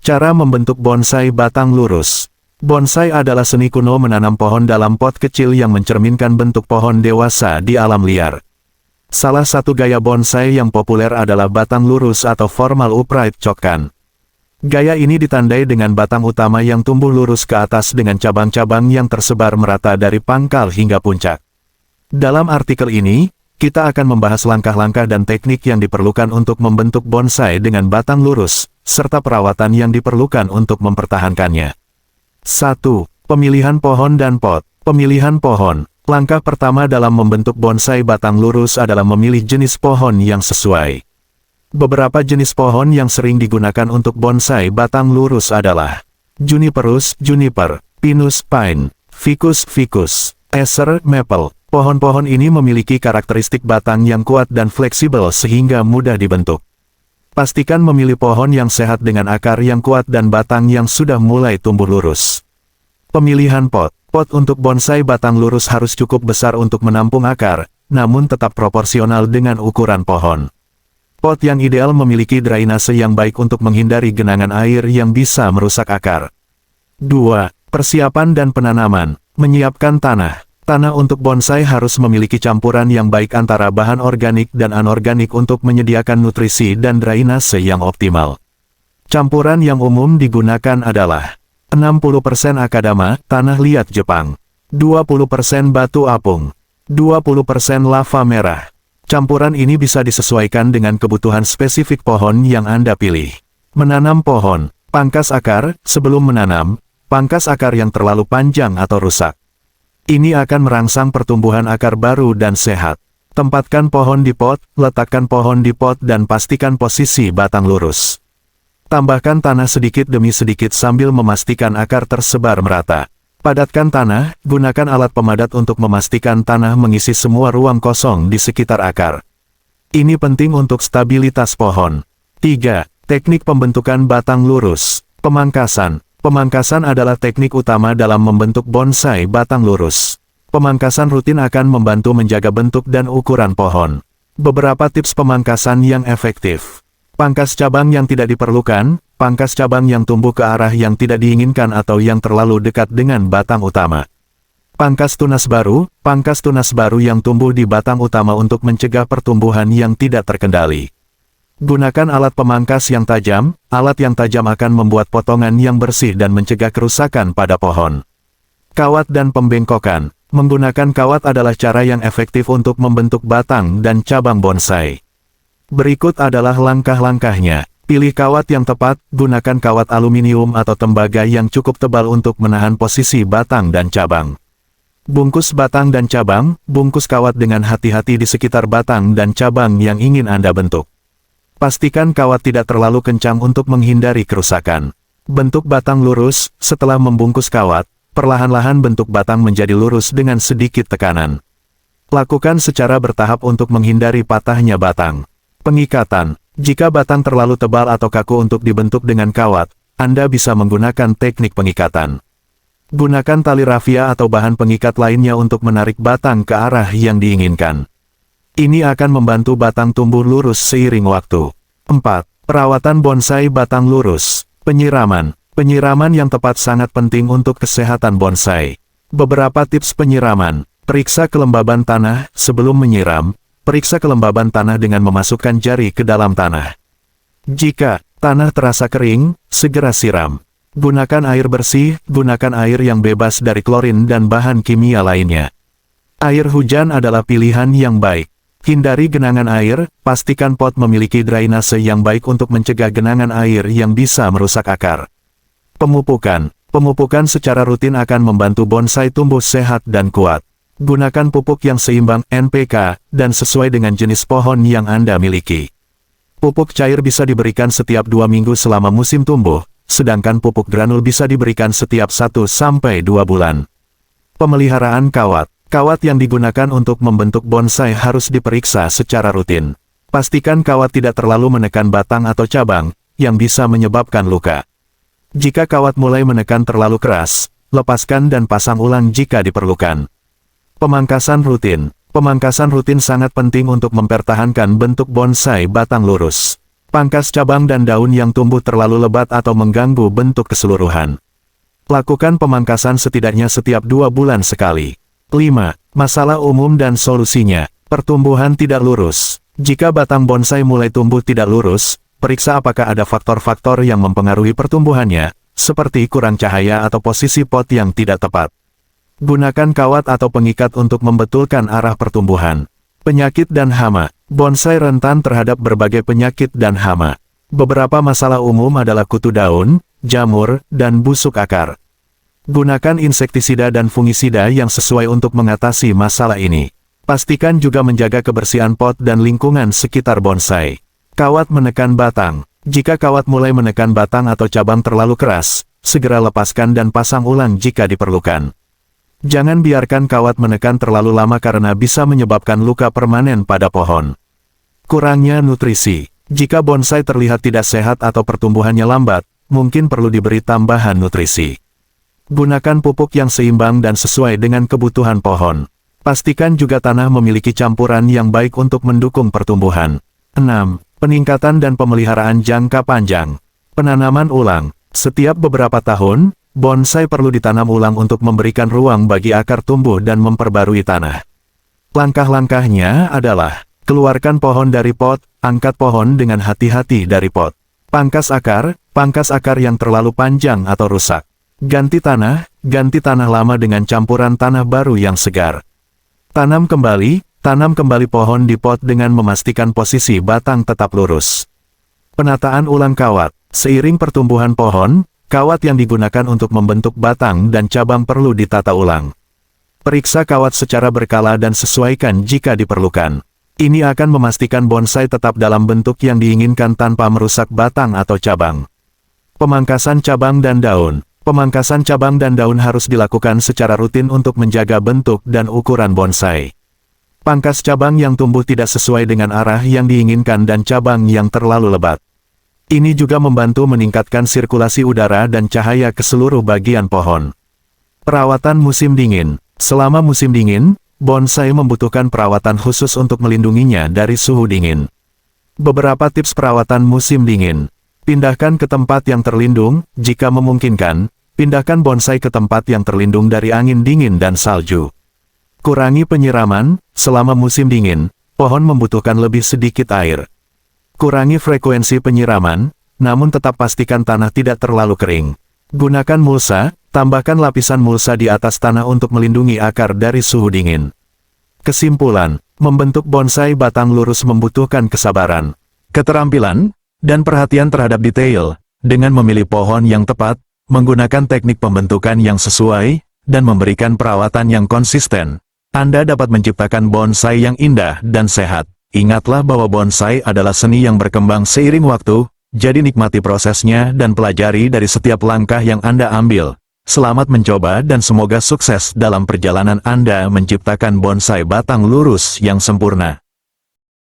Cara membentuk bonsai batang lurus. Bonsai adalah seni kuno menanam pohon dalam pot kecil yang mencerminkan bentuk pohon dewasa di alam liar. Salah satu gaya bonsai yang populer adalah batang lurus atau formal upright chokan. Gaya ini ditandai dengan batang utama yang tumbuh lurus ke atas dengan cabang-cabang yang tersebar merata dari pangkal hingga puncak. Dalam artikel ini, kita akan membahas langkah-langkah dan teknik yang diperlukan untuk membentuk bonsai dengan batang lurus, serta perawatan yang diperlukan untuk mempertahankannya. 1. Pemilihan pohon dan pot. Pemilihan pohon. Langkah pertama dalam membentuk bonsai batang lurus adalah memilih jenis pohon yang sesuai. Beberapa jenis pohon yang sering digunakan untuk bonsai batang lurus adalah Juniperus, juniper, Pinus, pine, Ficus, ficus, Acer, maple. Pohon-pohon ini memiliki karakteristik batang yang kuat dan fleksibel sehingga mudah dibentuk. Pastikan memilih pohon yang sehat dengan akar yang kuat dan batang yang sudah mulai tumbuh lurus. Pemilihan pot. Pot untuk bonsai batang lurus harus cukup besar untuk menampung akar, namun tetap proporsional dengan ukuran pohon. Pot yang ideal memiliki drainase yang baik untuk menghindari genangan air yang bisa merusak akar. 2. Persiapan dan penanaman. Menyiapkan tanah. Tanah untuk bonsai harus memiliki campuran yang baik antara bahan organik dan anorganik untuk menyediakan nutrisi dan drainase yang optimal. Campuran yang umum digunakan adalah 60% akadama, tanah liat Jepang, 20% batu apung, 20% lava merah. Campuran ini bisa disesuaikan dengan kebutuhan spesifik pohon yang Anda pilih. Menanam pohon. Pangkas akar. Sebelum menanam, pangkas akar yang terlalu panjang atau rusak. Ini akan merangsang pertumbuhan akar baru dan sehat. Tempatkan pohon di pot, letakkan pohon di pot dan pastikan posisi batang lurus. Tambahkan tanah sedikit demi sedikit sambil memastikan akar tersebar merata. Padatkan tanah, gunakan alat pemadat untuk memastikan tanah mengisi semua ruang kosong di sekitar akar. Ini penting untuk stabilitas pohon. 3. Teknik pembentukan batang lurus. Pemangkasan. Pemangkasan adalah teknik utama dalam membentuk bonsai batang lurus. Pemangkasan rutin akan membantu menjaga bentuk dan ukuran pohon. Beberapa tips pemangkasan yang efektif. Pangkas cabang yang tidak diperlukan, pangkas cabang yang tumbuh ke arah yang tidak diinginkan atau yang terlalu dekat dengan batang utama. Pangkas tunas baru yang tumbuh di batang utama untuk mencegah pertumbuhan yang tidak terkendali. Gunakan alat pemangkas yang tajam. Alat yang tajam akan membuat potongan yang bersih dan mencegah kerusakan pada pohon. Kawat dan pembengkokan. Menggunakan kawat adalah cara yang efektif untuk membentuk batang dan cabang bonsai. Berikut adalah langkah-langkahnya. Pilih kawat yang tepat. Gunakan kawat aluminium atau tembaga yang cukup tebal untuk menahan posisi batang dan cabang. Bungkus batang dan cabang. Bungkus kawat dengan hati-hati di sekitar batang dan cabang yang ingin Anda bentuk. Pastikan kawat tidak terlalu kencang untuk menghindari kerusakan. Bentuk batang lurus. Setelah membungkus kawat, perlahan-lahan bentuk batang menjadi lurus dengan sedikit tekanan. Lakukan secara bertahap untuk menghindari patahnya batang. Pengikatan. Jika batang terlalu tebal atau kaku untuk dibentuk dengan kawat, Anda bisa menggunakan teknik pengikatan. Gunakan tali rafia atau bahan pengikat lainnya untuk menarik batang ke arah yang diinginkan. Ini akan membantu batang tumbuh lurus seiring waktu. 4. Perawatan bonsai batang lurus. Penyiraman. Penyiraman yang tepat sangat penting untuk kesehatan bonsai. Beberapa tips penyiraman. Periksa kelembaban tanah. Sebelum menyiram, periksa kelembaban tanah dengan memasukkan jari ke dalam tanah. Jika tanah terasa kering, segera siram. Gunakan air bersih. Gunakan air yang bebas dari klorin dan bahan kimia lainnya. Air hujan adalah pilihan yang baik. Hindari genangan air. Pastikan pot memiliki drainase yang baik untuk mencegah genangan air yang bisa merusak akar. Pemupukan. Pemupukan secara rutin akan membantu bonsai tumbuh sehat dan kuat. Gunakan pupuk yang seimbang, NPK, dan sesuai dengan jenis pohon yang Anda miliki. Pupuk cair bisa diberikan setiap 2 minggu selama musim tumbuh, sedangkan pupuk granul bisa diberikan setiap 1 sampai 2 bulan. Pemeliharaan kawat. Kawat yang digunakan untuk membentuk bonsai harus diperiksa secara rutin. Pastikan kawat tidak terlalu menekan batang atau cabang, yang bisa menyebabkan luka. Jika kawat mulai menekan terlalu keras, lepaskan dan pasang ulang jika diperlukan. Pemangkasan rutin. Pemangkasan rutin sangat penting untuk mempertahankan bentuk bonsai batang lurus. Pangkas cabang dan daun yang tumbuh terlalu lebat atau mengganggu bentuk keseluruhan. Lakukan pemangkasan setidaknya setiap 2 bulan sekali. 5. Masalah umum dan solusinya. Pertumbuhan tidak lurus. Jika batang bonsai mulai tumbuh tidak lurus, periksa apakah ada faktor-faktor yang mempengaruhi pertumbuhannya, seperti kurang cahaya atau posisi pot yang tidak tepat. Gunakan kawat atau pengikat untuk membetulkan arah pertumbuhan. Penyakit dan hama. Bonsai rentan terhadap berbagai penyakit dan hama. Beberapa masalah umum adalah kutu daun, jamur, dan busuk akar. Gunakan insektisida dan fungisida yang sesuai untuk mengatasi masalah ini. Pastikan juga menjaga kebersihan pot dan lingkungan sekitar bonsai. Kawat menekan batang. Jika kawat mulai menekan batang atau cabang terlalu keras, segera lepaskan dan pasang ulang jika diperlukan. Jangan biarkan kawat menekan terlalu lama karena bisa menyebabkan luka permanen pada pohon. Kurangnya nutrisi. Jika bonsai terlihat tidak sehat atau pertumbuhannya lambat, mungkin perlu diberi tambahan nutrisi. Gunakan pupuk yang seimbang dan sesuai dengan kebutuhan pohon. Pastikan juga tanah memiliki campuran yang baik untuk mendukung pertumbuhan. 6. Peningkatan dan pemeliharaan jangka panjang. Penanaman ulang. Setiap beberapa tahun, bonsai perlu ditanam ulang untuk memberikan ruang bagi akar tumbuh dan memperbarui tanah. Langkah-langkahnya adalah: keluarkan pohon dari pot, angkat pohon dengan hati-hati dari pot. Pangkas akar yang terlalu panjang atau rusak. Ganti tanah lama dengan campuran tanah baru yang segar. Tanam kembali pohon di pot dengan memastikan posisi batang tetap lurus. Penataan ulang kawat. Seiring pertumbuhan pohon, kawat yang digunakan untuk membentuk batang dan cabang perlu ditata ulang. Periksa kawat secara berkala dan sesuaikan jika diperlukan. Ini akan memastikan bonsai tetap dalam bentuk yang diinginkan tanpa merusak batang atau cabang. Pemangkasan cabang dan daun. Pemangkasan cabang dan daun harus dilakukan secara rutin untuk menjaga bentuk dan ukuran bonsai. Pangkas cabang yang tumbuh tidak sesuai dengan arah yang diinginkan dan cabang yang terlalu lebat. Ini juga membantu meningkatkan sirkulasi udara dan cahaya ke seluruh bagian pohon. Perawatan musim dingin. Selama musim dingin, bonsai membutuhkan perawatan khusus untuk melindunginya dari suhu dingin. Beberapa tips perawatan musim dingin. Pindahkan ke tempat yang terlindung, jika memungkinkan, pindahkan bonsai ke tempat yang terlindung dari angin dingin dan salju. Kurangi penyiraman. Selama musim dingin, pohon membutuhkan lebih sedikit air. Kurangi frekuensi penyiraman, namun tetap pastikan tanah tidak terlalu kering. Gunakan mulsa, tambahkan lapisan mulsa di atas tanah untuk melindungi akar dari suhu dingin. Kesimpulan, membentuk bonsai batang lurus membutuhkan kesabaran, keterampilan, dan perhatian terhadap detail. Dengan memilih pohon yang tepat, menggunakan teknik pembentukan yang sesuai, dan memberikan perawatan yang konsisten, Anda dapat menciptakan bonsai yang indah dan sehat. Ingatlah bahwa bonsai adalah seni yang berkembang seiring waktu, jadi nikmati prosesnya dan pelajari dari setiap langkah yang Anda ambil. Selamat mencoba dan semoga sukses dalam perjalanan Anda menciptakan bonsai batang lurus yang sempurna.